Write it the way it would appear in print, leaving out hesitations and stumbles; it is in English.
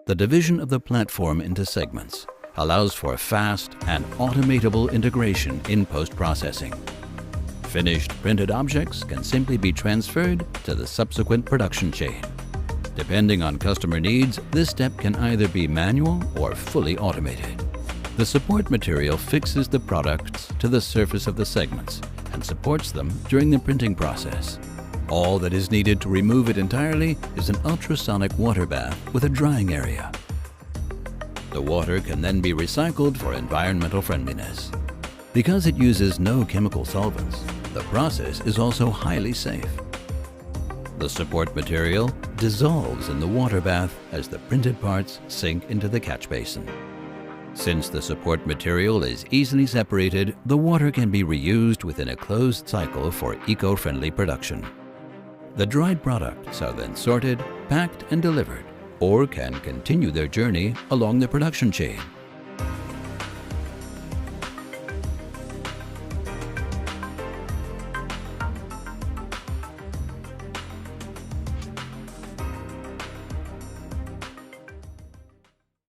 The division of the platform into segments allows for fast and automatable integration in post-processing. Finished printed objects can simply be transferred to the subsequent production chain. Depending on customer needs, this step can either be manual or fully automated. The support material fixes the products to the surface of the segments and supports them during the printing process. All that is needed to remove it entirely is an ultrasonic water bath with a drying area. The water can then be recycled for environmental friendliness. Because it uses no chemical solvents, the process is also highly safe. The support material dissolves in the water bath as the printed parts sink into the catch basin. Since the support material is easily separated, the water can be reused within a closed cycle for eco-friendly production. The dried products are then sorted, packed, and delivered, or can continue their journey along the production chain.